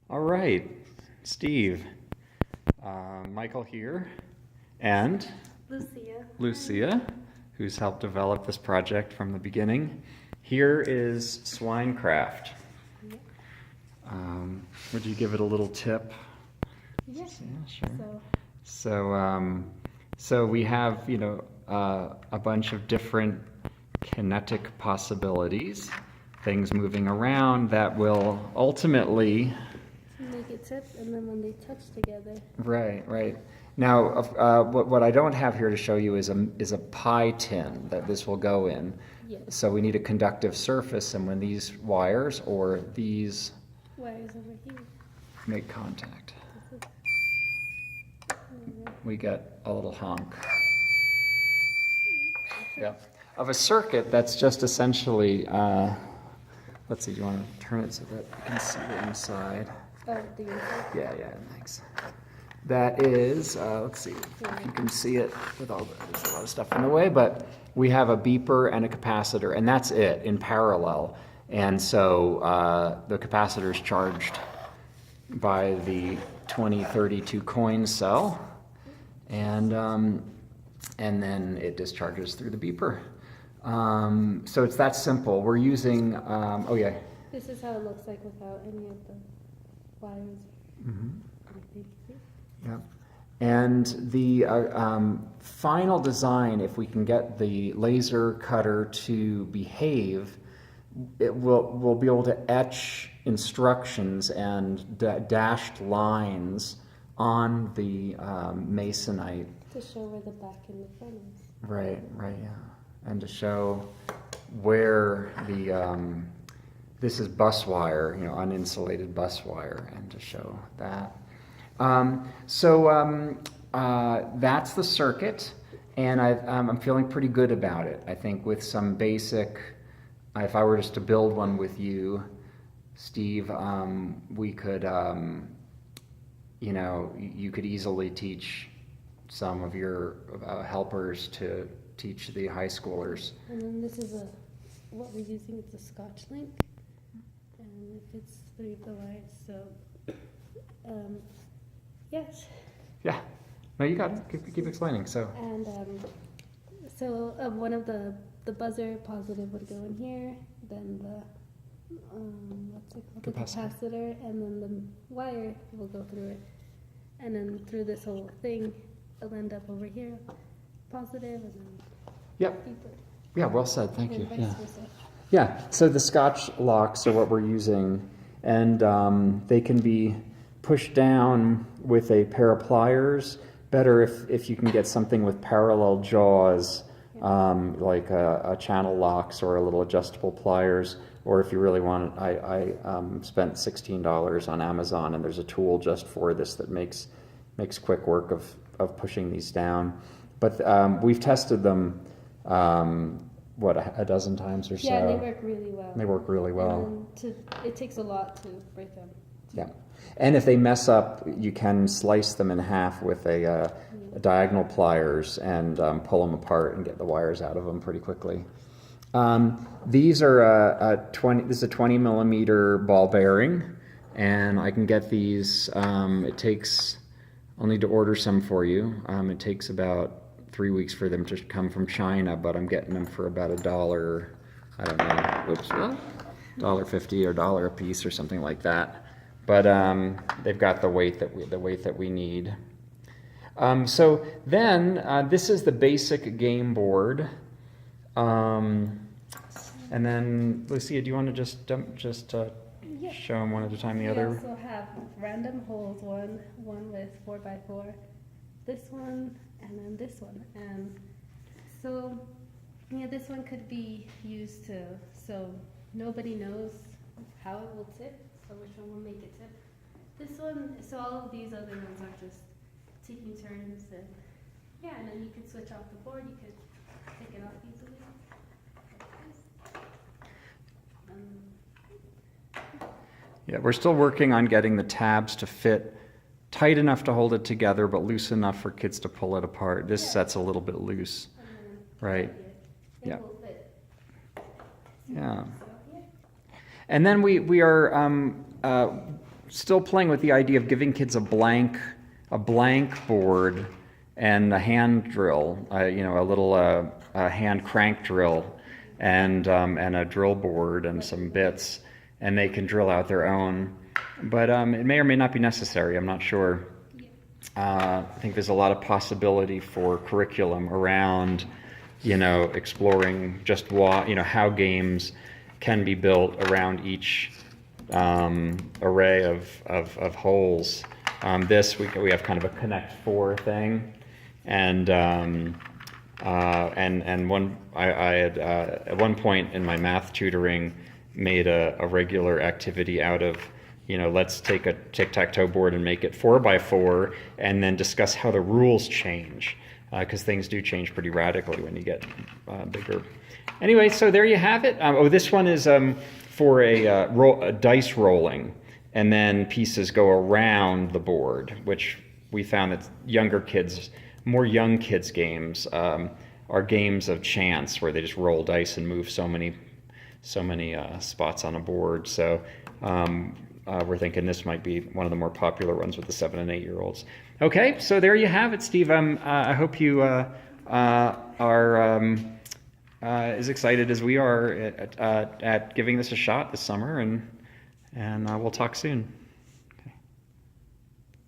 All right, Steve, Michael here, and Lucia, who's helped develop this project from the beginning. Here is Swine Craft. Would you give it a little tip? Yes. Yeah, sure. So we have, a bunch of different kinetic possibilities, things moving around that will ultimately Make it tip, and then when they touch together. Right. Now, what I don't have here to show you is a pie tin that this will go in. Yes. So we need a conductive surface, and when these wires or these Wires over here. make contact, we get a little honk. Yeah. Of a circuit that's just essentially, let's see, do you want to turn it so that you can see the inside? Oh, the inside? Yeah, thanks. That is, let's see if you can see it with there's a lot of stuff in the way, but we have a beeper and a capacitor, and that's it in parallel. And so the capacitor is charged by the 2032 coin cell, and then it discharges through the beeper. So it's that simple. We're using, oh yeah. This is how it looks like without any of the wires. Mm-hmm. I think. Yeah. And the final design, if we can get the laser cutter to behave, we'll be able to etch instructions and dashed lines on the masonite. To show where the back and the front is. Right, yeah. And to show where the this is bus wire, uninsulated bus wire, and to show that. That's the circuit, and I'm feeling pretty good about it. I think with some basic, if I were just to build one with you, Steve, we could, you could easily teach some of your helpers to teach the high schoolers. And then this is what we're using, it's a Scotch link, and it fits through the wires, so, yes. Yeah, no, you got it. Keep explaining. So. And one of the buzzer positive would go in here, then the what's it called? Capacitor. The capacitor, and then the wire will go through it, and then through this whole thing, it'll end up over here, positive, and then. Yep. Deeper. Yeah, well said. Thank you. Vice Yeah. versa. Yeah. So the Scotch locks are what we're using, and they can be pushed down with a pair of pliers. Better if you can get something with parallel jaws, like a channel locks or a little adjustable pliers. Or if you really want it, I spent $16 on Amazon, and there's a tool just for this that makes quick work of pushing these down. But we've tested them, a dozen times or so. Yeah, they work really well. They work really well. And it takes a lot to break them. Yeah. And if they mess up, you can slice them in half with a diagonal pliers and pull them apart and get the wires out of them pretty quickly. These are this is a 20 millimeter ball bearing, and I can get these. I'll need to order some for you. It takes about 3 weeks for them to come from China, but I'm getting them for about $1. I don't know. Oops, $1.50 or $1 a piece or something like that. But they've got the weight that we need. So then this is the basic game board. And then Lucia, do you want to just Yeah. show them one at a time? The We other. also have random holes, one with 4x4, this one, and then this one. And so, this one could be used so nobody knows how it will tip, so which one will make it tip. This one, so all of these other ones are just taking turns, and then you could switch off the board, you could take it off easily. Yeah, we're still working on getting the tabs to fit tight enough to hold it together, but loose enough for kids to pull it apart. This set's a little bit loose, right? Yeah. Yeah. And then we are still playing with the idea of giving kids a blank board and a hand drill, a little hand crank drill, and a drill board and some bits, and they can drill out their own. But it may or may not be necessary. I'm not sure. I think there's a lot of possibility for curriculum around, exploring just how games can be built around each array of holes. We have kind of a Connect 4 thing, and I had at one point in my math tutoring made a regular activity out of, let's take a tic-tac-toe board and make it 4x4, and then discuss how the rules change, because things do change pretty radically when you get bigger. Anyway, so there you have it. This one is for a dice rolling, and then pieces go around the board, which we found that more young kids games are games of chance, where they just roll dice and move so many spots on a board. So we're thinking this might be one of the more popular ones with the 7 and 8 year olds. Okay, so there you have it, Steve. I hope you are as excited as we are at giving this a shot this summer, and we'll talk soon.